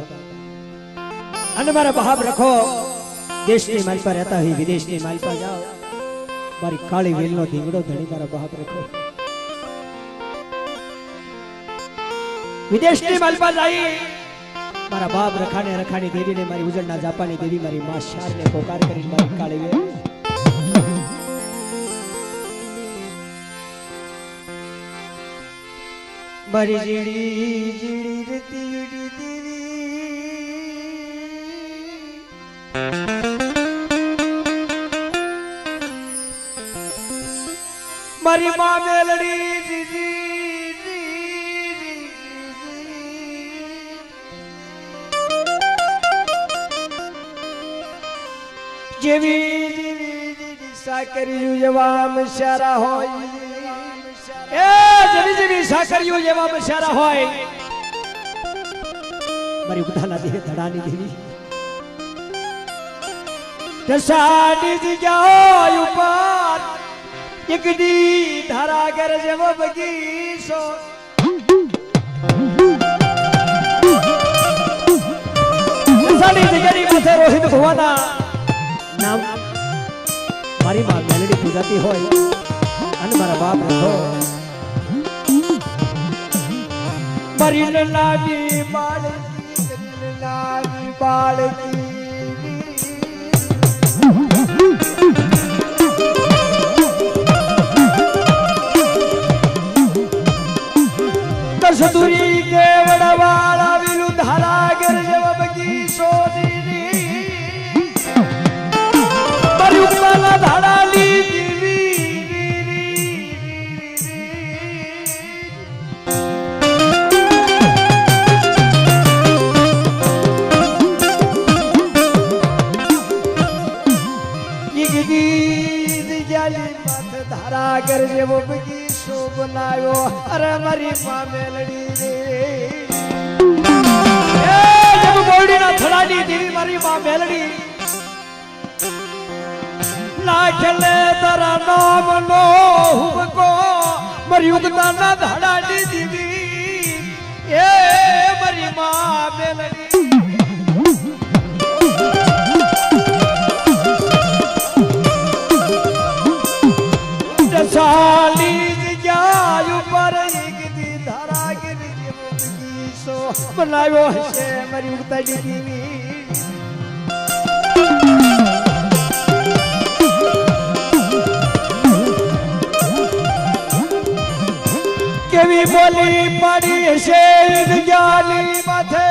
હતા અને મારા બાપ રખો દેશની માલ પર રહેતા હોય વિદેશની માલ પર જાઓ મારી કાળી વેલનો ધીંગડો ધણી મારા બાપ રખો વિદેશની માલ પર જાય મારા બાપ રખાને રખાની દેવીને મારી ઉજળના જાપાની દેવી મારી માં શારને પોકાર કરીને મારી કાળી વેલ મારી જીડી જીડી રતી મારી માં મેલડી જેવી સાકરિયું જેવા મશારા હોય એ જેવી સાકરિયું જેવા મશારા હોય મારી ઉદાના દેહ ધડાની દેવી દસાડી જગ્યાઓ ઉપર એક દી ધારા ઘર જેવો બગીચો દસાડી જગ્યાની માથે રોહિત ભવાના નામ મારી માં મેલડી પૂજાતી હોય અને મારા બાપ રખો મારી નાની બાળકી કસતુરી કેવડવાળા વિલુ ધારા ઘર જેવો બગીચો ધાડાલી ધારા ઘર જેવો બગીચો બનાવ્યો અરે મારી માં મેલડી રે બોરડીના થડાની દેવી મારી માં મેલડી લાખલે તારા નામ નો હુમકો મારી ઉગતાના ધાડાની દીવી એ મારી માં મેલડી દસાલી જગ્યા ઉપર એક દી ધારા ગીરી જેવો બગીચો બનાવ્યો હશે મારી ઉગતાની દીવી કેવી બોલી પાડી છે જગ્યાની માથે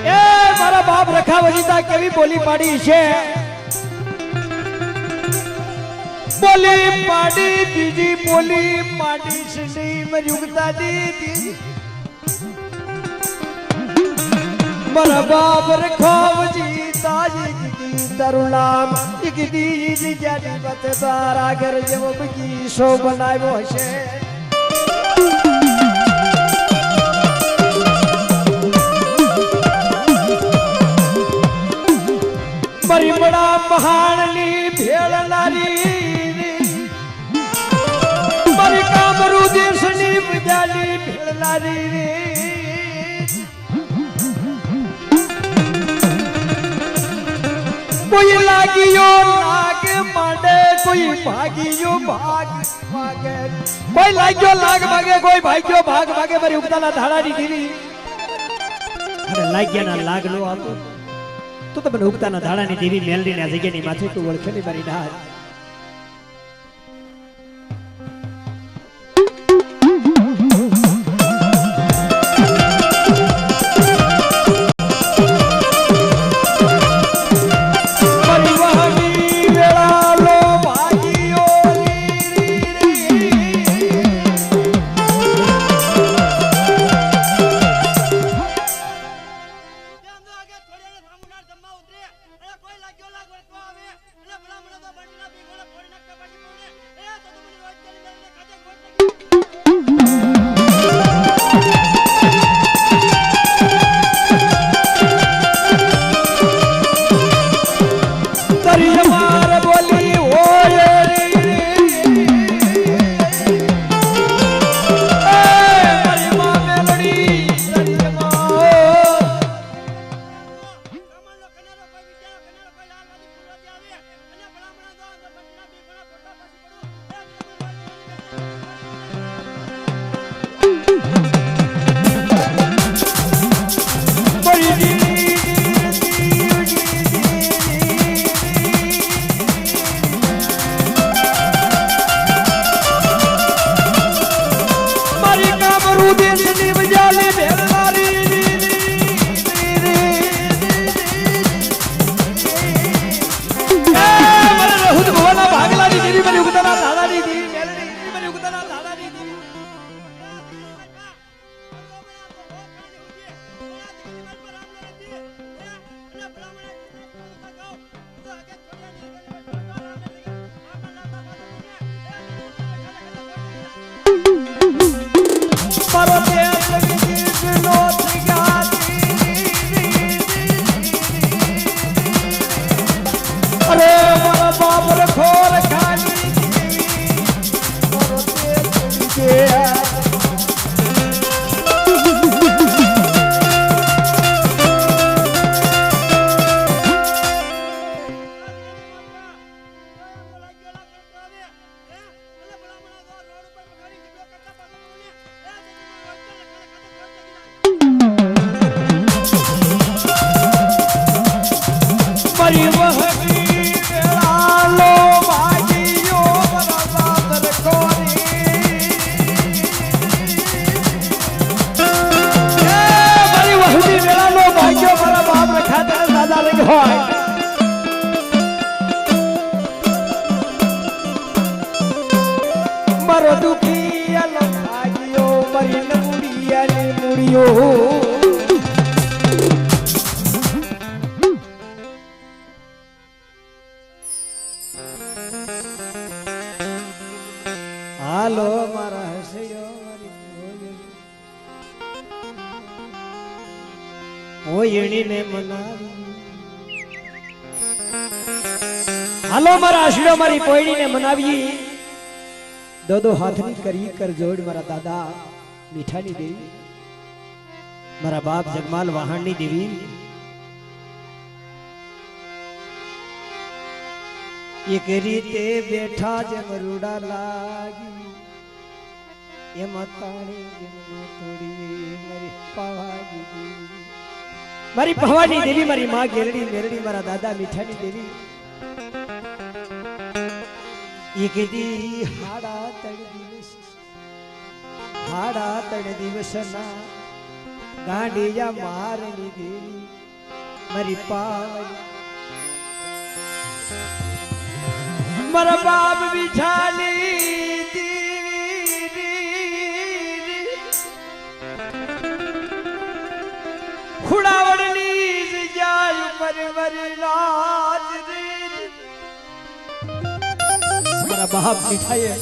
એ મારા બાપ રખા વજીતા કેવી બોલી પાડી છે બોલી પાડી બીજી બોલી પાડી છે મારી ઉગતા દીદી મારા બાપ રખા વજીતા તારું નામ દીદી જગ્યાની માથે તારા ઘર જેવો બગીચો બનાવ્યો છે મારી બડા પહાડની ભેળનારી મારી કામરૂ દેશની વિદ્યાની ભેળનારી કોઈ લાગીયો લાગ માંડે કોઈ ભાગીયો ભાગ માગે કોઈ લાગ્યો લાગ માગે કોઈ ભાગ્યો ભાગ માગે મારી ઉગતાના ધાડાની દીવી અરે લાગ્યાના લાગ નો આપો તો તમે ઉગતાના ધાડાની દેવી મેલડીને આ જગ્યાની માથે તું ઓળખેલી મારી ડાળ કોઈ લાગ્યો લાગ વર્તવા આવે એટલે ભલા મને તો બંધના ઓયણીને મનાવી હાલો મારા આશીડો મારી પોયણીને મનાવી દો હાથની કરી કર જોડ મારા દાદા મીઠાની દેવી મારા બાપ જગમાલ વાહણની દેવી એક રીતે બેઠા જેમ રૂડા લાગી એમાં તાણી જેમ તોડી મારી પવાની દેવી મારી પવાની દેવી મારી માં ગેરડી મેરડી મારા દાદા મીઠાની દેવી એક દી હાડા તડ દિવસના ગાંડિયા મારની દેવી મારી પાવાની મારા બાપ બિઠાલી દેવી ખુડાવડની જાય ઉપર વરરાજ મારા બાપ બિઠાયે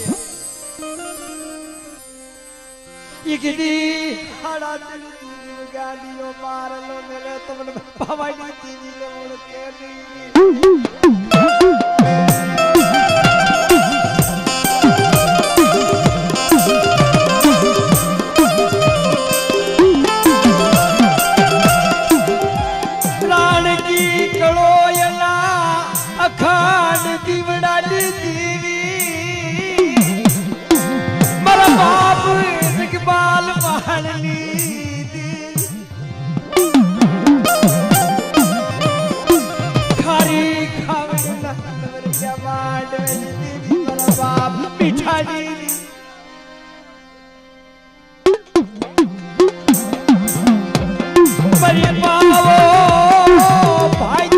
ઈકદી હાડા તળી ગાડીઓ મારલો મેલે તમને પાવાની દેવી લે ઓળખે નહીં અખાંડ દીવડાની દેવી મારા બાપ જગમાલ વાહણની દેવી ખારી ખાવડના નવરિયા માંડવેલી દેવી મારા બાપ મીઠાની મરી પાવો ભાઈ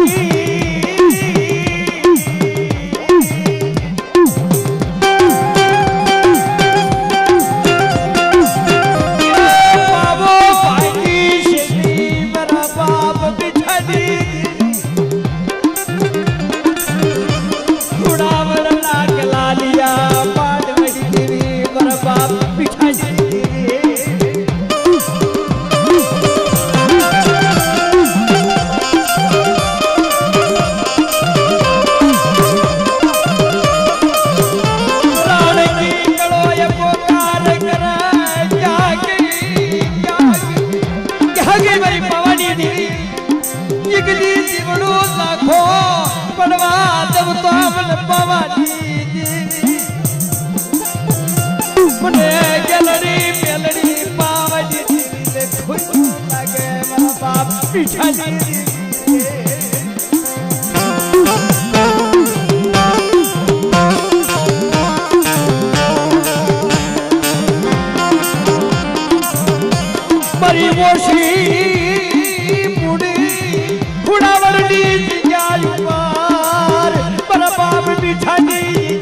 મરી મોશી પુડી ખુડાવડની જગ્યા ઉપર મારા બાપ મીઠાની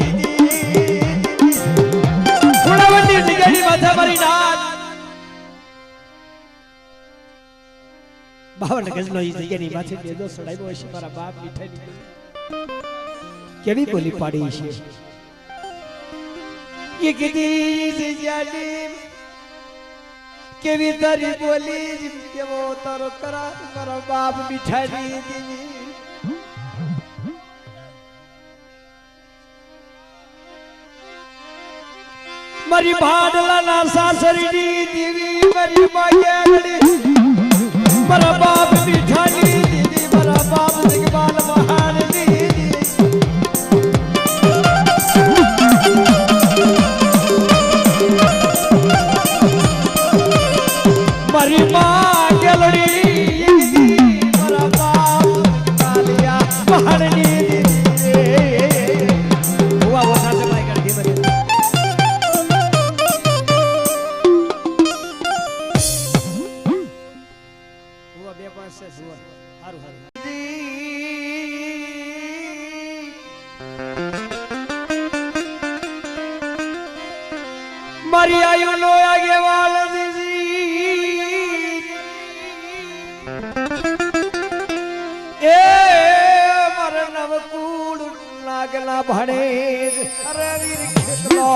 ખુડાવડની જગ્યાની માથે મારી નાથ 52 ગજનો ઈ જગ્યાની માથે બેદો સડાવ્યો હશે મારા બાપ મીઠાની કેવી બોલી પાડી છે એ કીધી જગ્યાની કેવી તારી બોલી કેવો તારો કરા મારા બાપ મીઠાની દેવી મારી ભાડલાના સાસરીની દેવી મારી માગેડી મારા બાપ મીઠાની દેવી મારા બાપ જગમાલ વાહણની મારી માં ગેલડી મારા બાપ કાલિયા વાહણની દેવી હુઆ વો સાથે ભાઈ ગણ કે બને હુઆ બે પાસે હુઆ હારું હારું મારી આયુ નો આગેવાલ નાગના ભણે અરે વીર ખેતલો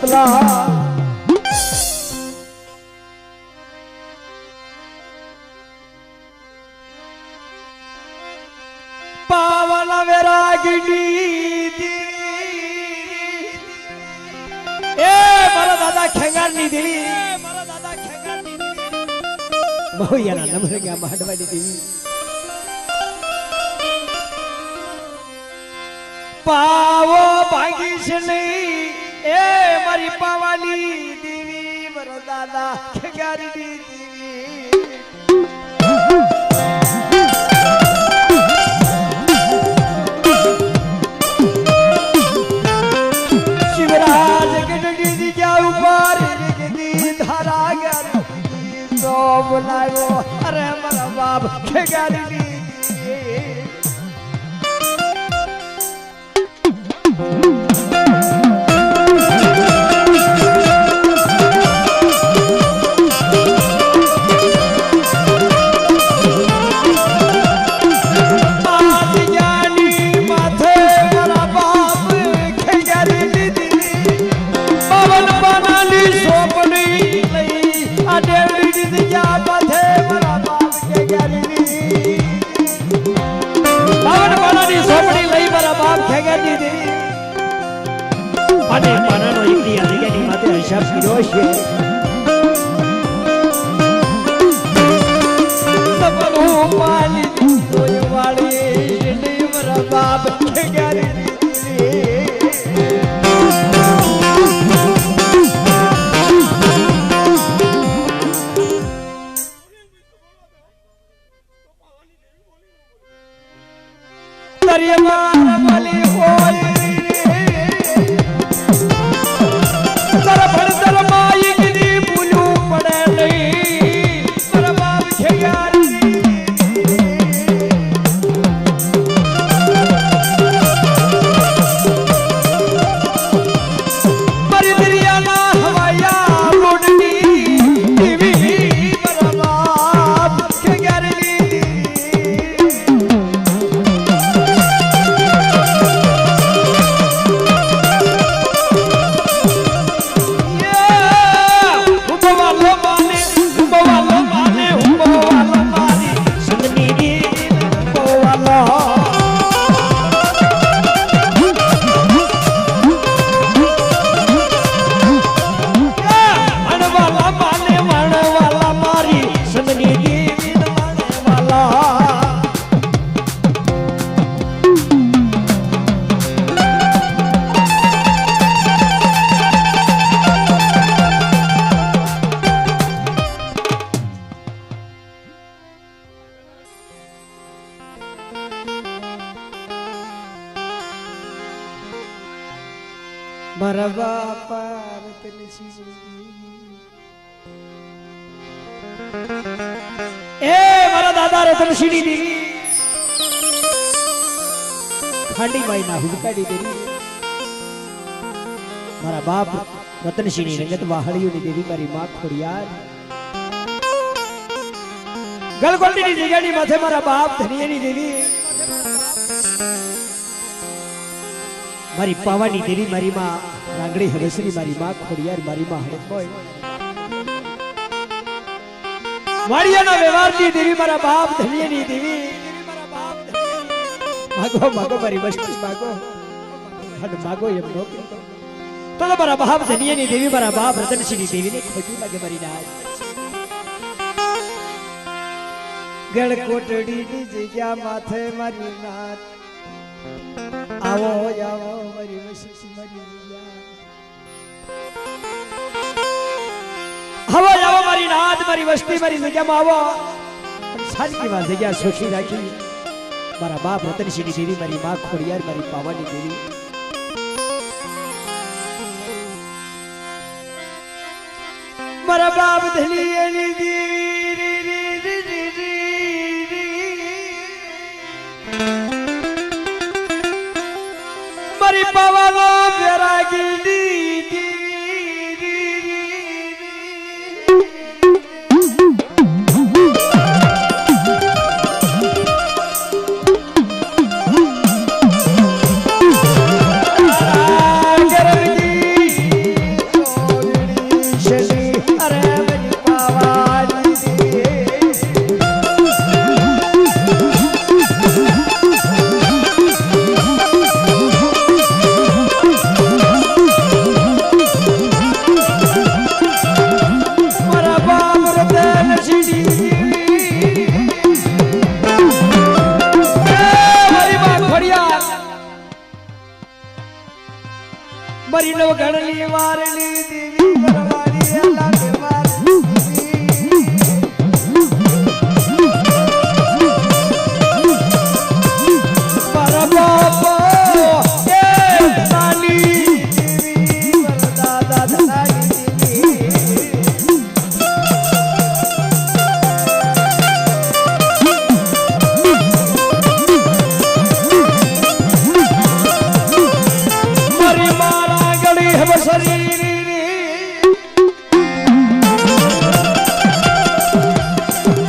शीतला पावन वैरागिनी ए मारा दादा खेंगारनी देवी बहु याना नंबर गया माडवाड़ी देवी पावो भागीश नहीं ए मारी पावाली देवी मारा दादा खेंगारनी देवी शिवराज के डगी क्या ऊपर धारा गया तो बुलायो अरे मेरा बाप खेगारी અને પાનાનો એકની અધિકારી માથે હિસાબ કર્યો છે તપનું પાલી કોઈ વાળી ને મારા બાપ ખેગારી દરિયા માલી હોય મારા બાપા એ મારા દાદા રતનસિંહની દેવી ખાંડી માઈના હુડકાડી દેવી મારા બાપ રતનસિંહની રંગત વાહળીઓની દેવી મારી માં ખોડિયાર ગલગોંડીની જગ્યાની માથે મારા બાપ ધનિયાની દેવી મારી પાવાની દેવી મારી માં રાંગડી હવેસરી મારી માં ખોડિયાર મારી માં હડકોય વાડિયાના વ્યવહારની દેવી મારા બાપ ધનિયાની દેવી માગો માગો મારી વસ્તી માગો હડ માગો એમ નો તો મારા બાપ ધનિયાની દેવી મારા બાપ રતનસિંહની દેવીને ખોટી લાગે મારી નાજ ગળ કોટડીની જગ્યા માથે મારી નાથ આવો આવો મારી વસ્તી મારી આવો આવો મારી નાથ મારી વસ્તી મારી જગ્યામાં આવો પણ સાચી વાત જગ્યા સોચી રાખી મારા બાપ રતનસિંહની દેવી મારી માં ખોડિયાર મારી પાવાની દેવી મારા બાપ ધલિયાની દેવી મારી પાવાનો વૈરાગીની વારલી દેવી વરવાડી લાગે વારલી મારા બાપા એ નાની દેવી વરદાદા ધનાની દેવી મારી મારા ગળી હે શરીર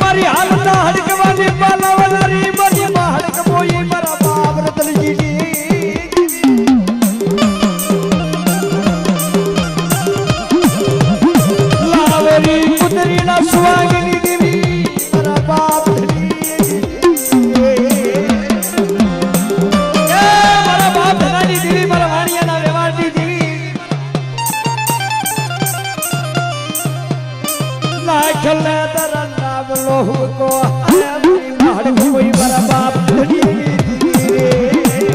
મારી હાલના હડકવાની પાલાવનારી મારી માં હડક બોઈ મારા બાપ રતનજી લાવેરી પુત્રીના સુવાગની દેવી મારા બાપ મારા બાપ ધનાની દેવી મારા વાણિયાના વ્યવહારની દેવી લાખલ દરના લોહ કો મારી માડ કોઈ મારા બાપ ધનાની દેવી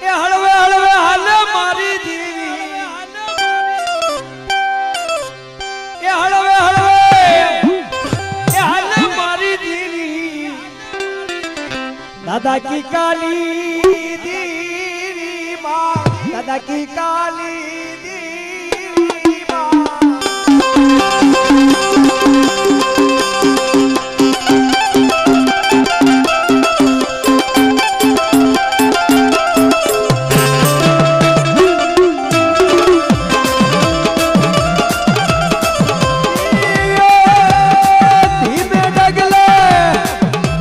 એ હળવે હળવે હાલે મારી દેવી એ હળવે હળવે એ હાલે મારી દેવી દાદા કી કાલી દેવી માં દાદા કી કાલી દેવી માં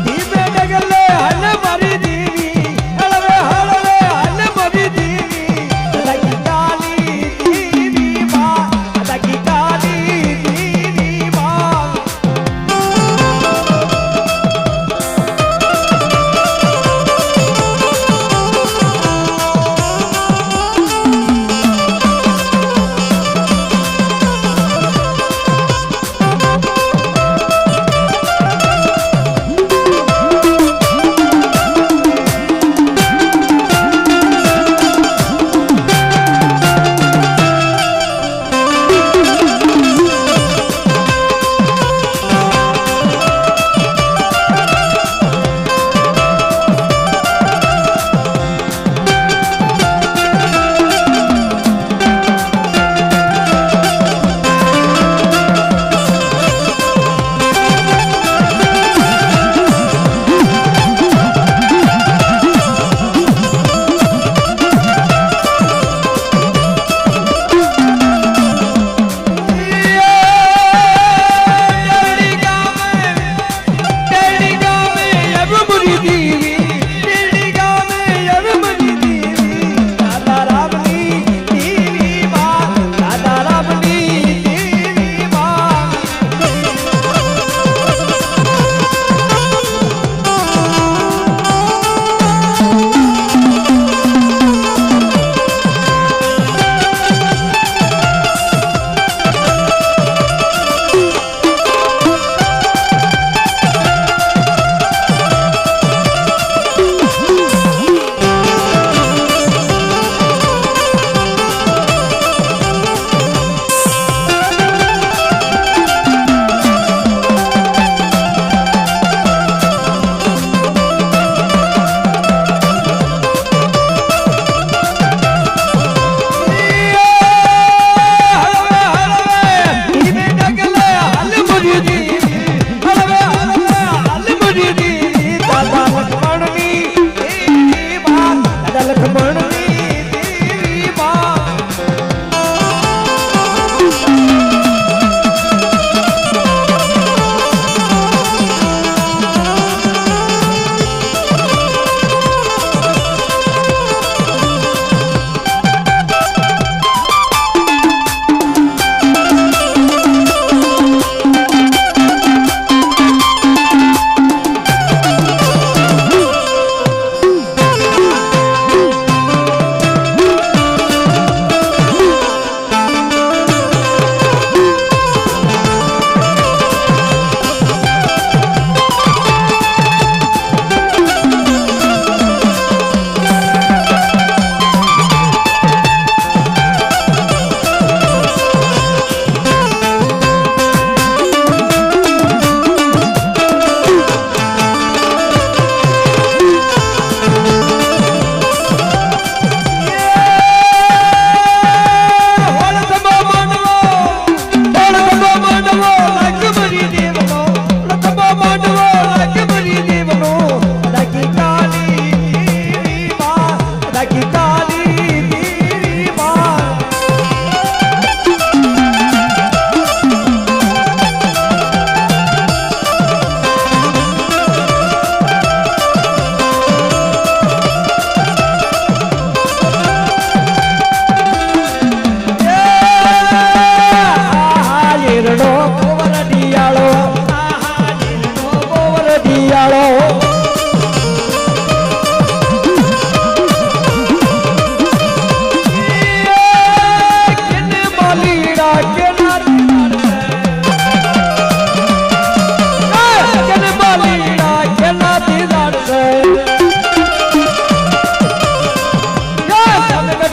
ધીમે ડગલે હાલે મારી દેવી હળવે હળવે હાલે મારી દેવી દાદા કી કાલી દેવી માં દાદા કી કાલી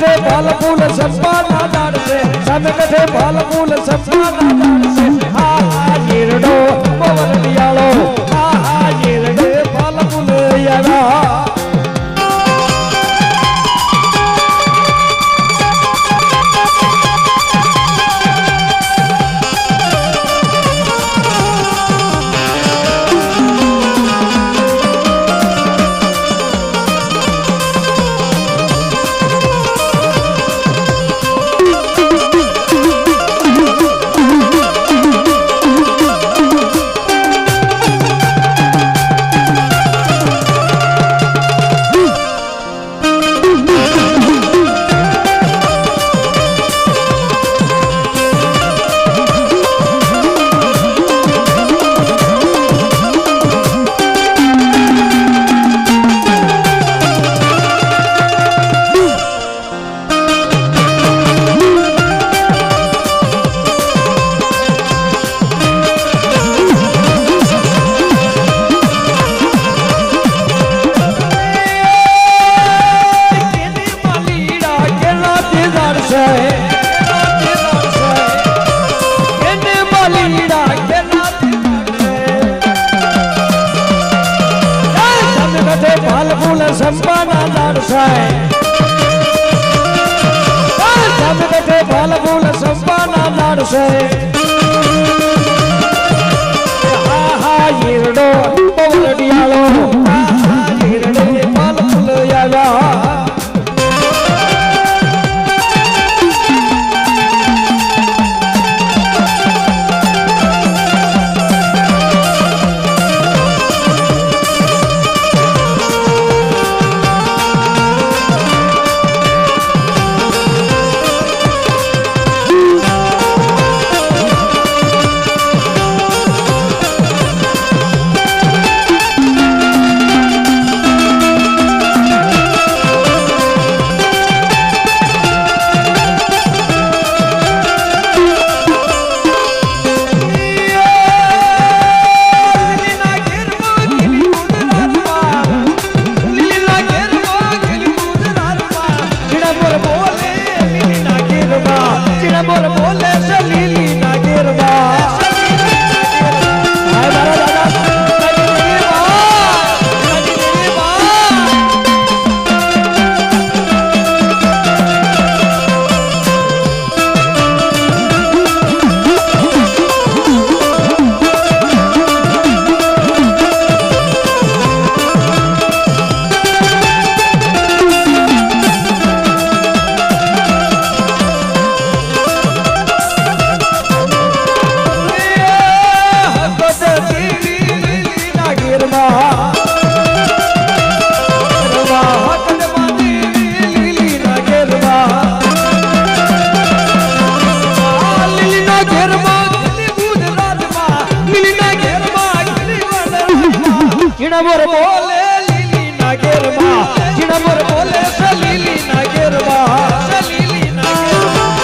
કથે ફલ ફૂલ સંપાના દાડ છે સામે કથે ફલ ફૂલ સંપાના દાડ છે હા હા જીરડો પવન લિયાળો હા હા જીરડે ફલ ફૂલ યારા સંપાના દાડ છે ફલ ફૂલ સંપાના દાડ છે હા હા જીરડો પવન ડિયાળો હા હા જીરડે ફલ ફૂલ આવ્યા જીણમોર બોલે લીલી નાગેરમાં જીણમોર બોલે લીલી નાગેરમાં લીલી નાગેરમાં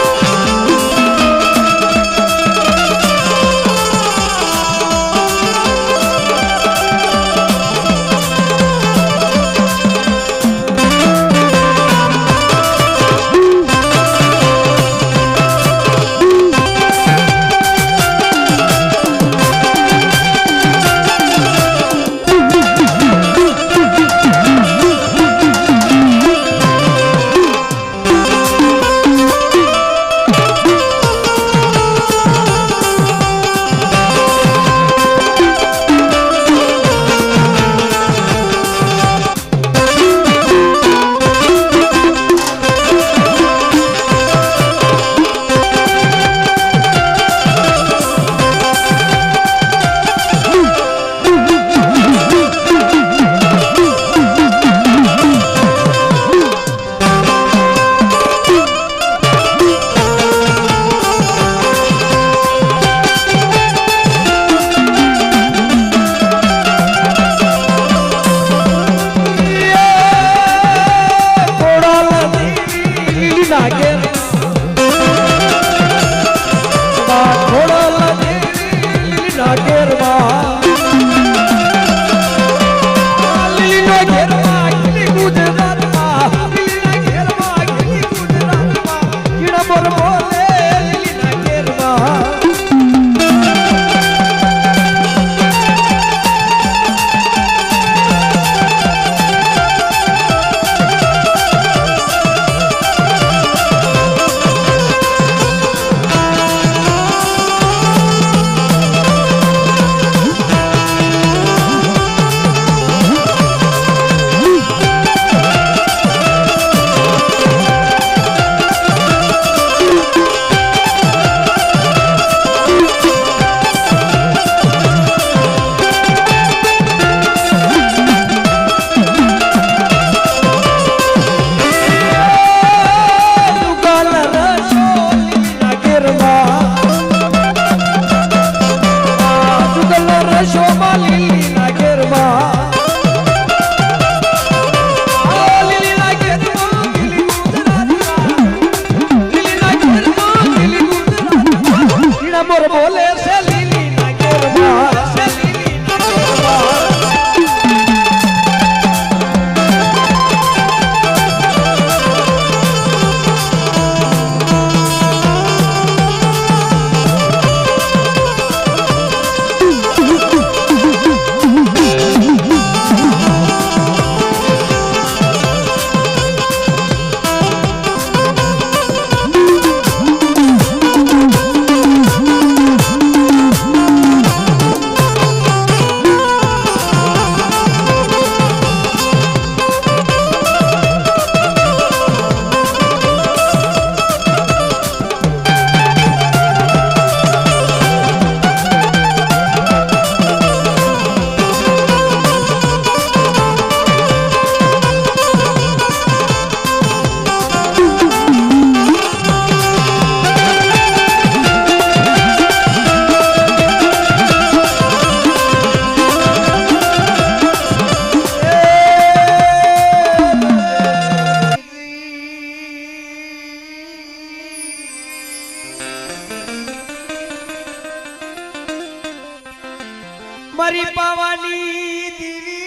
મારી પાવાની દીવી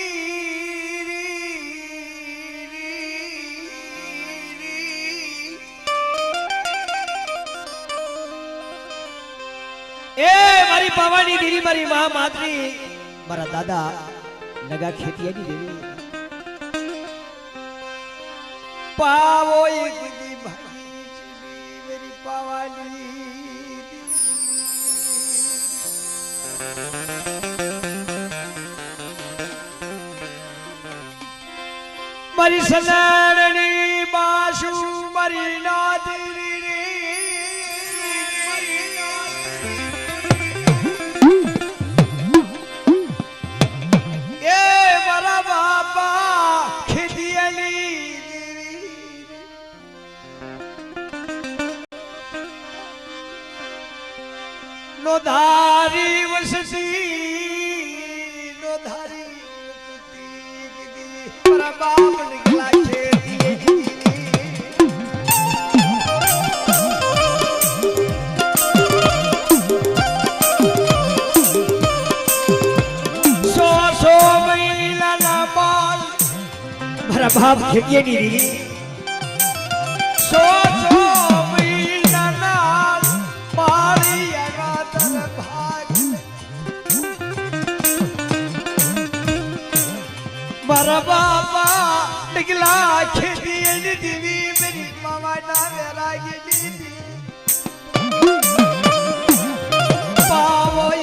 એ મારી પાવાની દીવી મારી મા માતરી મારા દાદા નગા ખેતિયાની દેવી પાવો એક દી ભાઈ મેરી પાવાની મારી સનારણી બાસુ મારી નાદરી એ મારા બાપા ખેતિયાની નો ધારી વસતી નો ધારી વસતી મારા બાપ નીકળા છે સો સો મહિનાના બાલ મારા બાપ ખેતીની દીદી સો સો મારા બાપા નીકળા ખેતી દીવી મેરી મામા નામે રાગી દીદી પાવો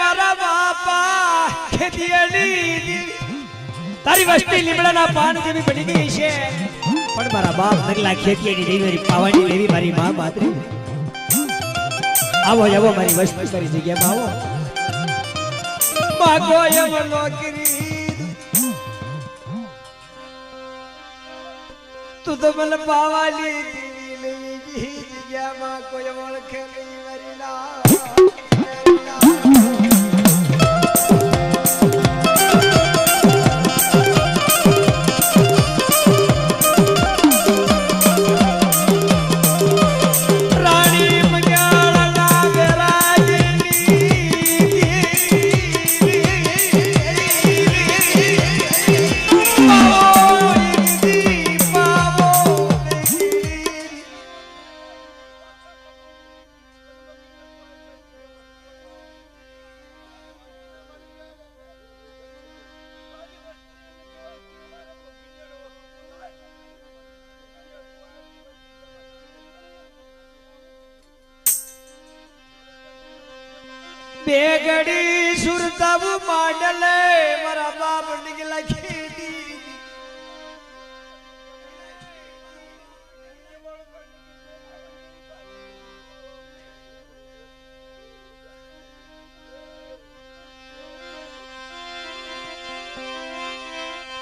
મારા બાપ ખેતી દીવી તારી વસ્તી લીમડાના પાન જેવી બની ગઈ છે પણ મારા બાપ નગલા ખેતીની દેવી મારી પાવાની દેવી મારી મા માતરી આવો આવો મારી વસ્તી કરી જગ્યામાં આવો માગો એમ નોકરી તું તો મને પાવાની દેવી લઈ ગઈ જગ્યામાં કોઈ ઓળખે નહીં મારી ના बेगड़ी सुरतब माडले मारा बाप निकला खेती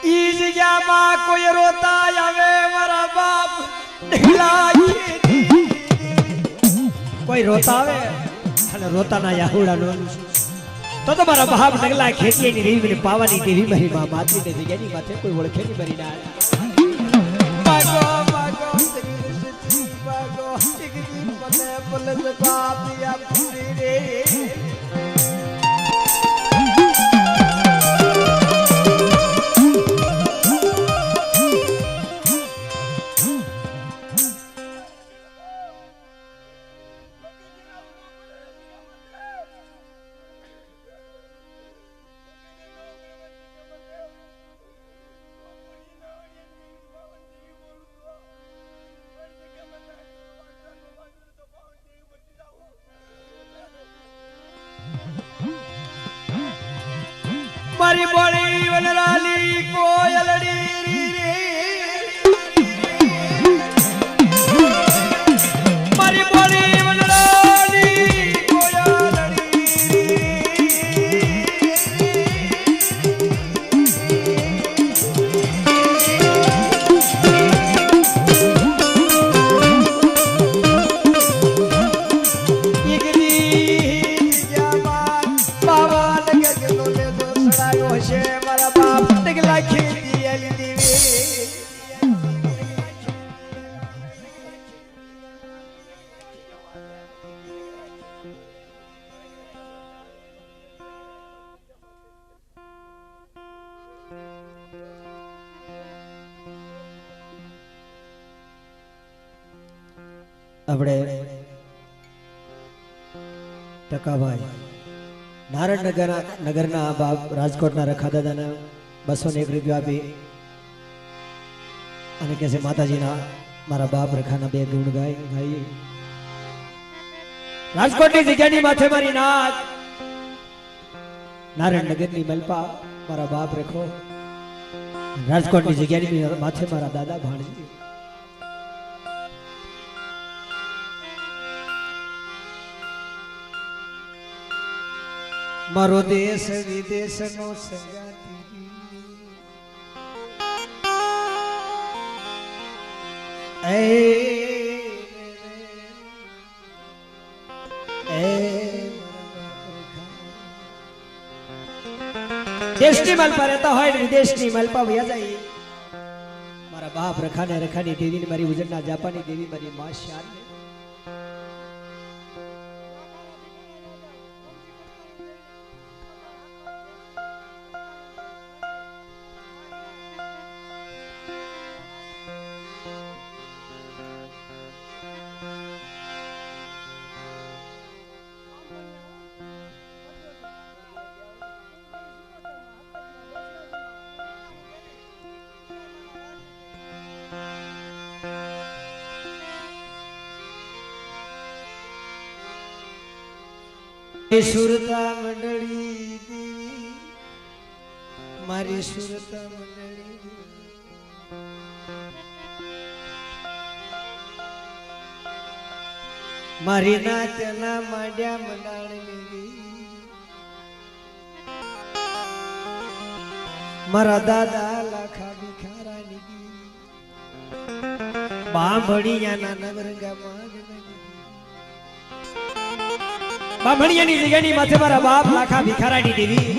ई જગ્યામાં કોઈ રોતા આવે મારા બાપ કોઈ રોતા આવે અને રોતાના યાહુડા નો તો મારા બાપ નગલા ખેતીની રીવની પાવાની દેવી મારી માં માતરીને જગ્યાની માથે કોઈ ઓળખે નહીં મરી ના માગો માગો માગો ટિકડી મને પલસ કાપિયા પૂરી રે મારી બોળી વનરાલી કોયલડી રે મારી બોળી વનરાલી આપણે ટકાભાઈ નારાયણ નગરના બાપ રાજકોટના રખા દાદાના 201 રૂપિયા આપી અને કહે છે માતાજીના મારા બાપ રખાના 2 ગુણ ગાઈ રાજકોટની જગ્યાની માથે મારી નાથ નારાયણ નગરની મલપા મારા બાપ રખો રાજકોટની જગ્યાની માથે મારા દાદા ભાણજી મારો દેશ વિદેશ નો સંગાતી દેશની મલપા રહેતા હોય ને વિદેશની મલપા વયા જાય મારા બાપ રખાને રખાની દેવી ને મારી ઉજળના જાપાની દેવી મારી માં શાન સુરતા મંડળી દેવી મારી સુરતા મંડળી મારી નાચના માંડ્યા મંડાણી મારા દાદા લાખા ભિખારાની બાંભણિયાના નવરંગા બામણિયાની જગ્યાની માથે મારા બાપ લાખા ભિખારાની દેવી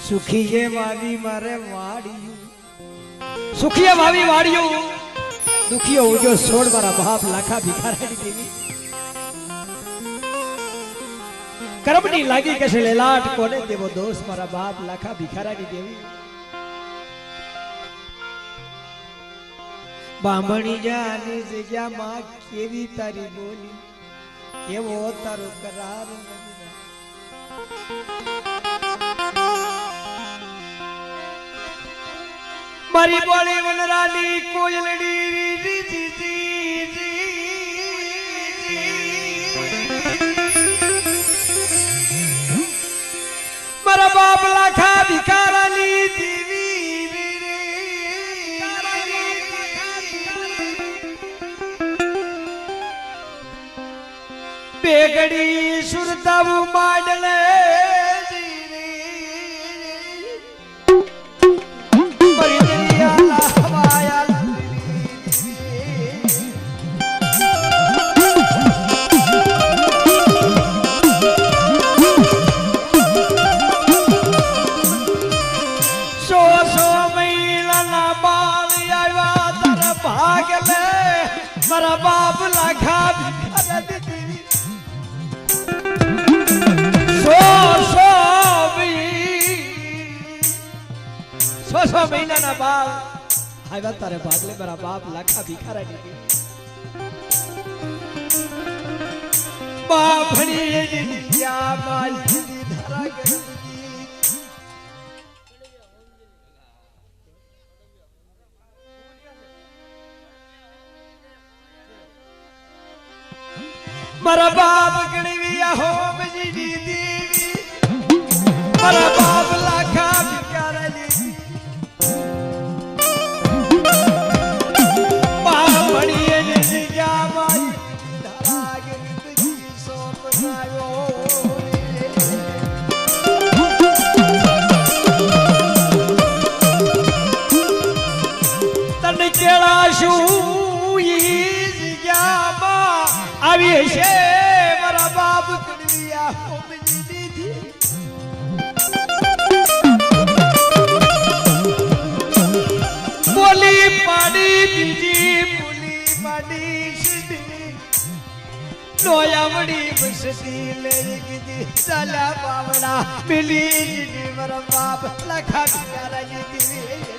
સુખીએ વાવી મારે વાડિયું સુખીએ વાવી વાડિયું દુખીઓ ઉજો છોડ મારા બાપ લાખા ભિખારાની દેવી કરમની લાગી કે છે લેલાટ કોને દેવો દોષ મારા બાપ લાખા ભિખારાની દેવી બામણી જાની જગ્યામાં કેવી તારી બોલી કેવો તારો કરાર મારી બોલી વનરાની કોયલડી મારા બાપ લાખા ભિખારાની દેવી બેગડી સુરતાવું માંડલે 6 મહિનાના બાળ આવ્યા તારે ભાગલે મારા બાપ લાખા ભિખારા દીધી બાપ ભણી દીધ્યા મારી ધરા ગઈ મારા બાપ ગણવ્યા હો બજી દીદી મારા બાપ લાખા ભિખારા દીધી બાપ ભણીએ દીધ્યા મારી ધરા ગઈ સોપનાયો તને કેળાશું ઈ જગ્યામાં આવી છે મારા બાપ કડવિયા હોમજી દીધી બોલી પાડી બીજી બોલી પાડી સીધી લોયાવડી બસતી લઈ ગઈ ચાલ્યા બાવડા મિલી દીધી મારા બાપ લખા ભિખારા દીધી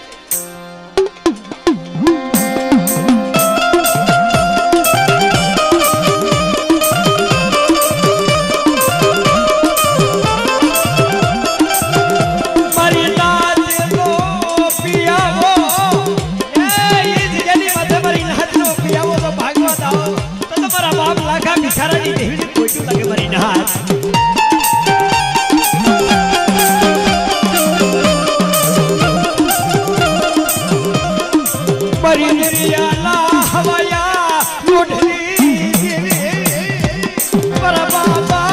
ભિખારાની દેહડી કોઈટું લાગે મારી નાથ મારી દરિયાના હવાયા લોઢલી મારા બાબા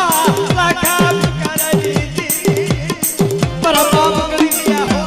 લાખા ભિખારાની મારા બાપ કરી ગયા હો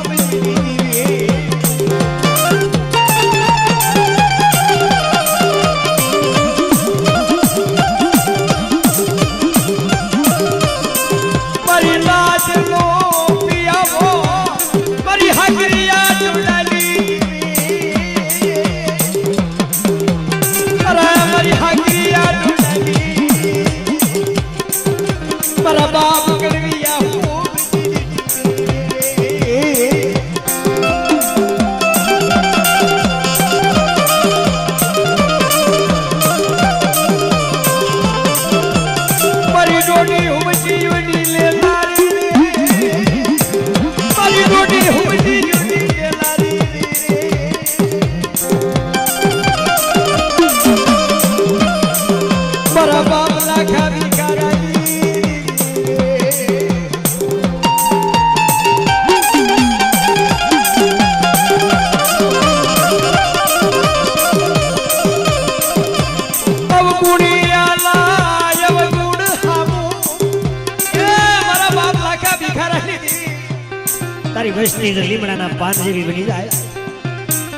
તારી વસ્તી લીમડાના પાન જેવી બની જાય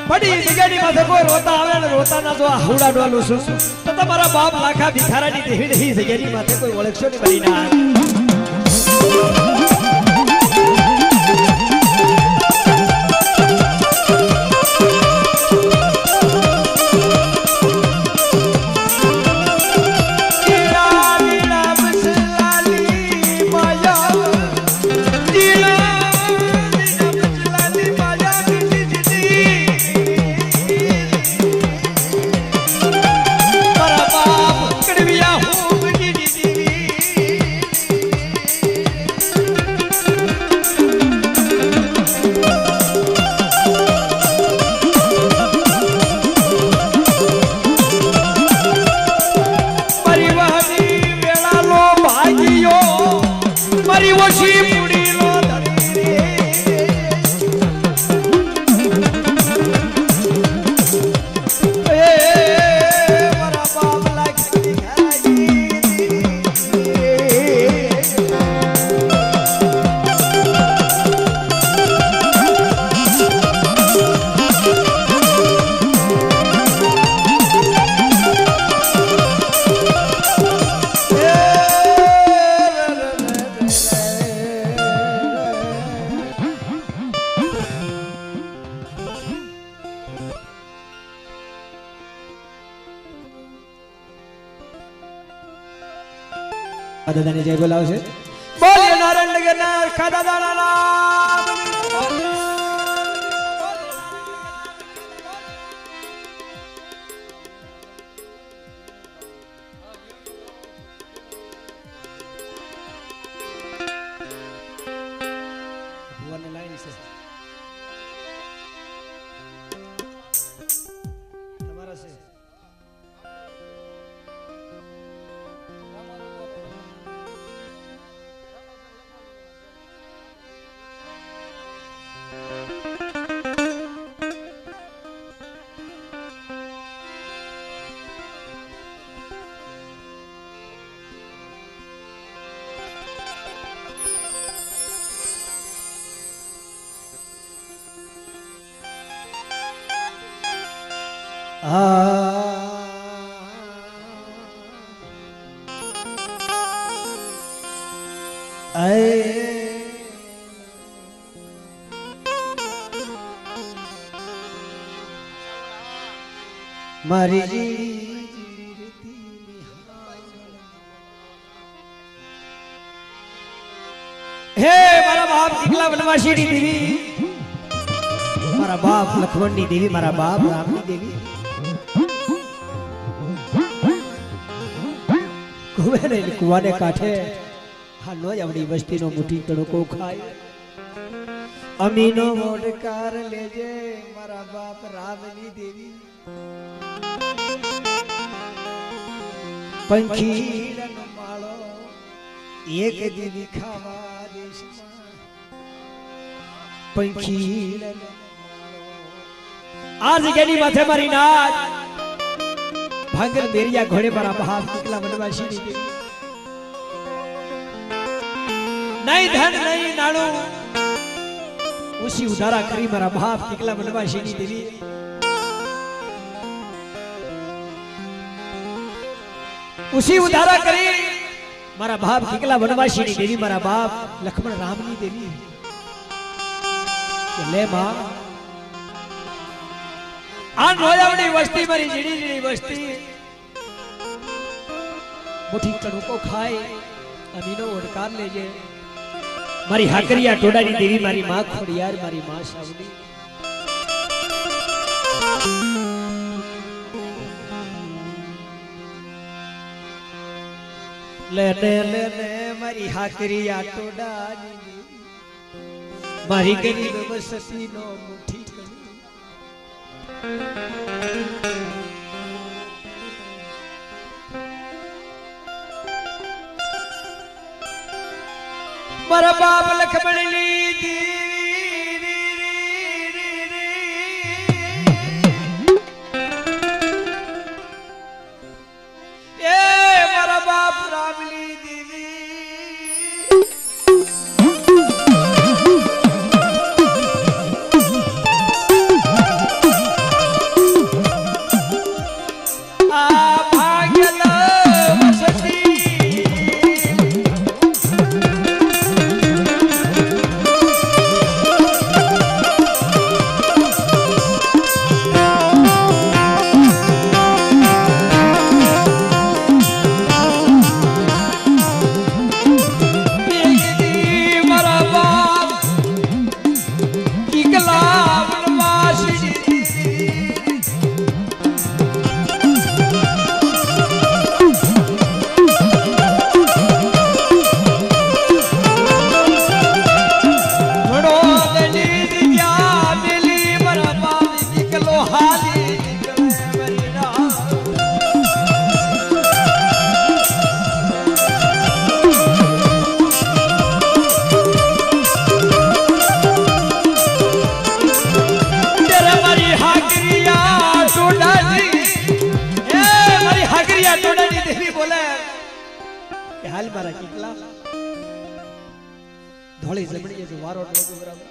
પડી જગ્યાની માથે કોઈ રોતા આવે ને રોતાના જો હુડા ડોલું છું તો તમારા બાપ લાખા ભિખારાની દેહડી જગ્યાની માથે કોઈ ઓળખશો નહીં બની ના દાદાને જય બોલાવશે બોલે નારાયણ નગરના ખાધા દાણા મારી હે મારા બાપ એકલા વનવાસીની દેવી, મારા બાપ લક્ષ્મણની દેવી, મારા બાપ રામની દેવી, કુવાને કુવાને કાંઠે હા નો આવડી વસ્તીનો મુઠ્ઠી તડકો ખાય, અમીનો મોડકાર લેજે મારા બાપ રામની દેવી, પંખીડાનો માળો એક દીવી ખાવા દેશમાં, પંખીડાનો આ જગ્યાની માથે મારી નાચ ભાંગર બેરિયા ઘોડે મારા બાપ એકલા વનવાસીની દેવી, નહીં ધન નહીં નાણું ઉસી ઉધારા કરી મારા બાપ એકલા વનવાસીની દેવી, उसी उधारा करी मारा बाप किकला वनवासी नी देवी, मारा बाप लक्ष्मण राम नी देवी, ले मां आन रोयावड़ी वस्ती मारी जीड़ी जीड़ी वस्ती मुठी कड़को खाए, अमीनो ओडकार लेजे मारी हाकरिया टोडानी देवी, मारी मां खोड़ियार, मारी मां सावली, लेने लेने मारी हाकरिया टोडानी देवी, मारी गरीब वसती नो मुठी करी, मारा बाप लक्ष्मण ली देवी, ए मारा बाप रामली देवी, आ भाग्यल वसती हाल मारा किकला धोળી જમણીએ જો વારો ડોગો બરાબર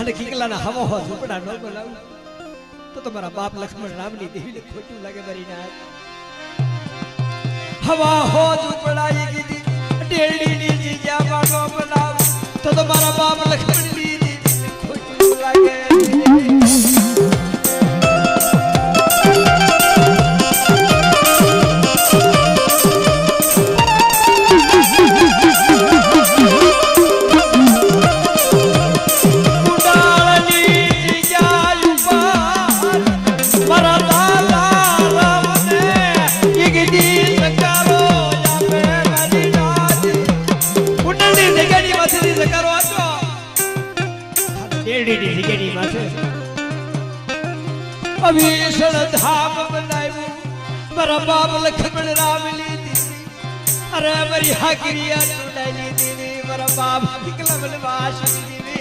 અને કિકલાના હવો હો ઝૂપડા ન બોલાવ તો તમારા બાપ લક્ષ્મણ રામની દેવીને ખોટું લાગે મારી ના હવા હો ઝૂપડાઈ ગીધી ડેડીની જીજામાં નો બોલાવ તો તમારા બાપ લક્ષ્મણની દેવીને ખોટું લાગે अभीषण धाम बनायू मारा बाप लक्ष्मण राम ली दीदी अरे मरी हाकरिया टूटाई दीदी मारा बाप किकला वनवास दीदी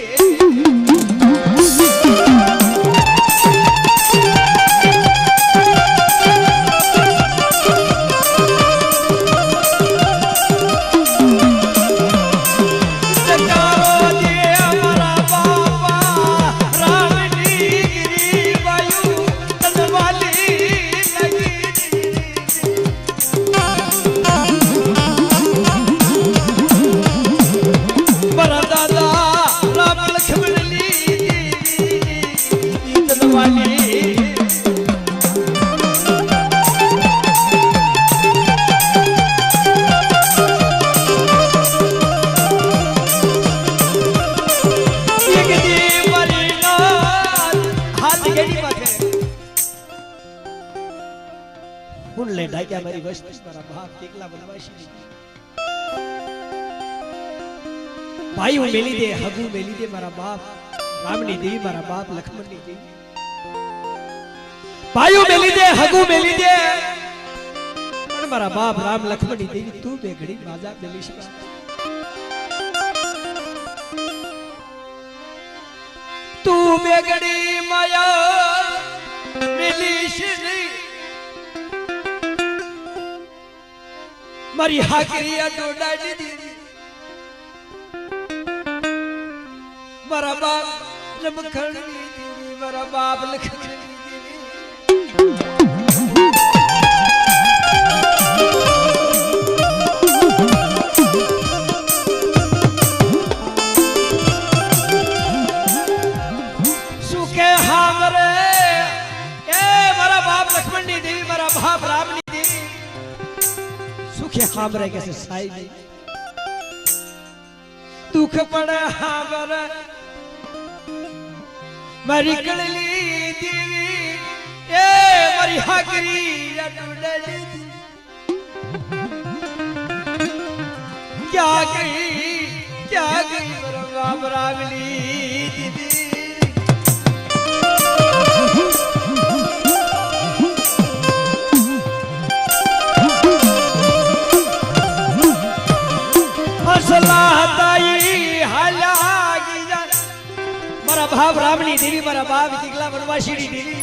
कुंडले ढाक्या मारी वस्ती मारा बाप केकला बनवाशी भाई मेली दे हगू मेली दे मारा बाप रामनी देवी मारा बाप लक्ष्मणनी देवी भाई मेली दे हगू मेली दे पण मारा बाप राम लक्ष्मणनी देवी तू बे घड़ी बाजा मेलीश तू बेगड़ी माया मिलीश मारी हाकरिया डोडाडी दीदी मारा बाप लमखड़ी दीदी मारा बाप लखड़ी दीदी बाप रामनी देवी सुखे हामरे कैसे साई दुख पड़े हामरे मरी कड़ली देवी ए मरी हाकरी क्या गई बाप रामनी दीदी मारा भाव रामनी देवी मारा बाप किकला बनवाशीनी देवी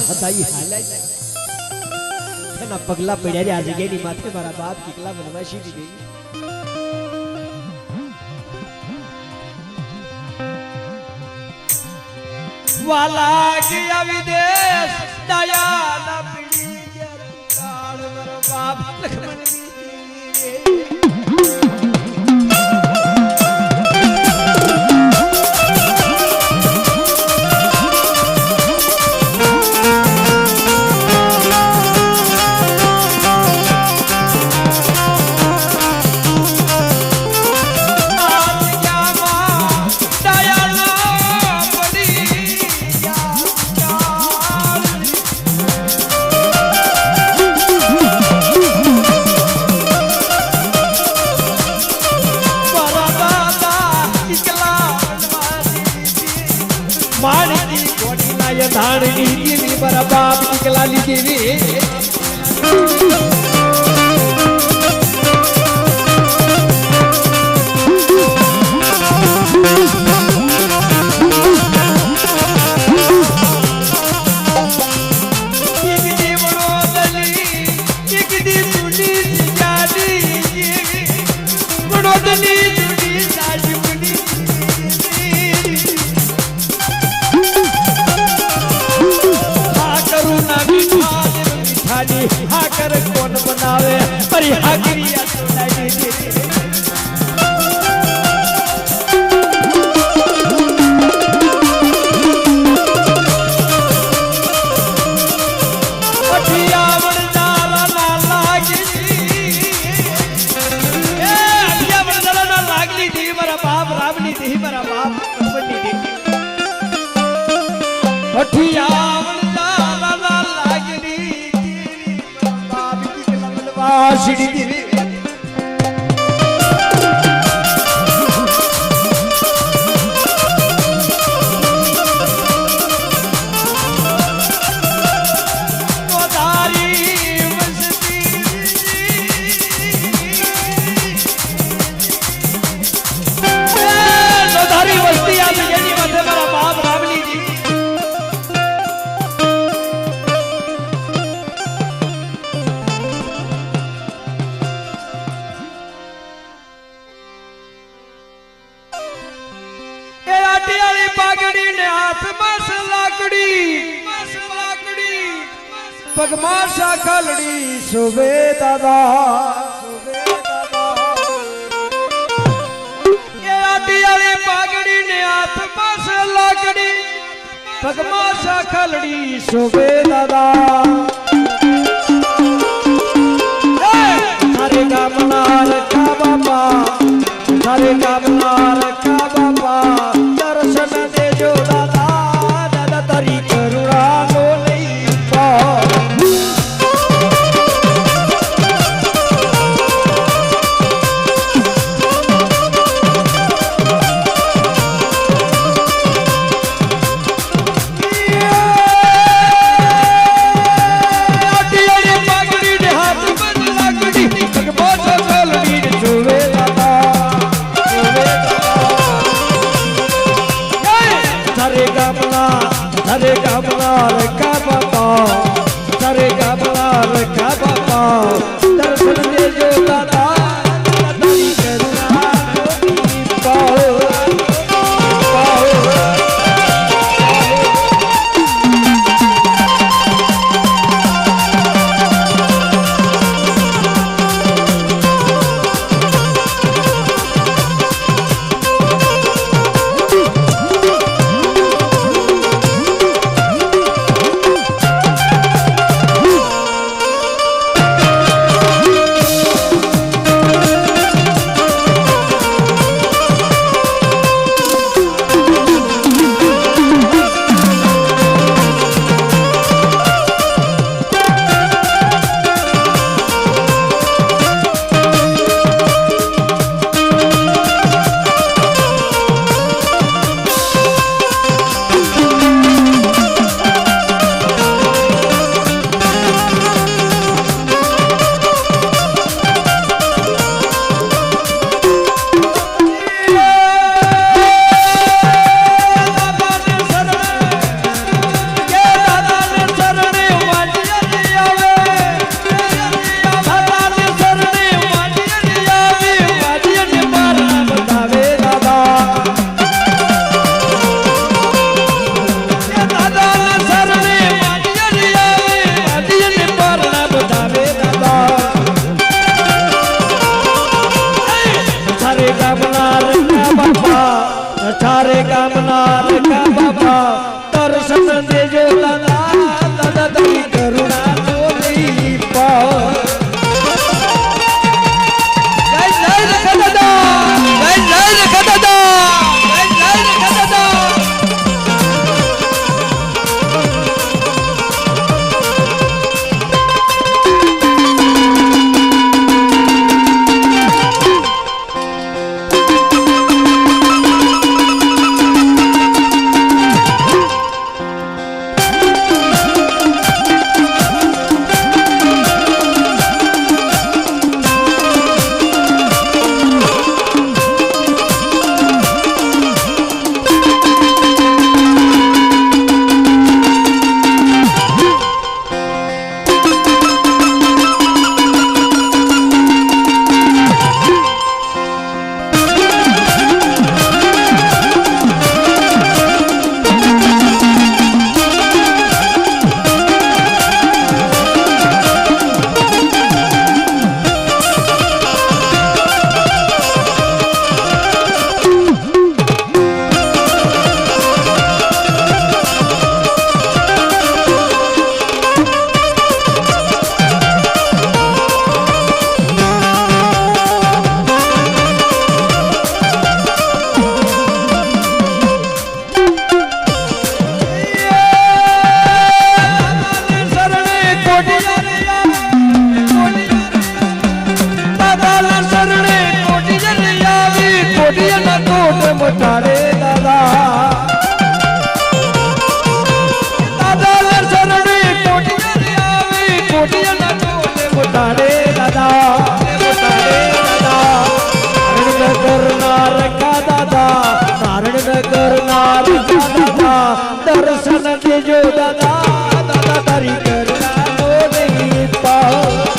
हताई हालाय ना पगला पड्या रे आ जगेनी माथे मारा बाप किकला बनवाशीनी देवी वाला गया विदेश दया ना पड़ी काल मारा बाप लक्ष्मण धारणी देवी मारा बाप निकला ली देवी हाकर कौन बनावे परी हाकरिया डोडाडी देवी अठिया वरदाला ना लागी ए अठिया वरदाला ना लागली देवी मारा बाप रामनी देवी मारा बाप लक्ष्मणनी देवी अठिया वरदाला ना लागली आशिड़ी देवी वस्ती आ गई माथे मारा बाप रामनी जी पागड़ी ने हाथ बस लाकड़ी पगमा सा खलड़ी सुबे दादा ये आटी वाली पागड़ी ने हाथ बस लाकड़ी पगमा सा खलड़ी सुबे दादा सारे गामनार का बाबा सारे गामनार का बाबा दर्शन दे जो दादा दादा तारी करुणा लो नहीं पा દાદા દાદા તારી કરુણાનો નહીં પાવ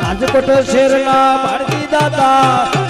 રાજકોટ શેરના ભારતી દાદા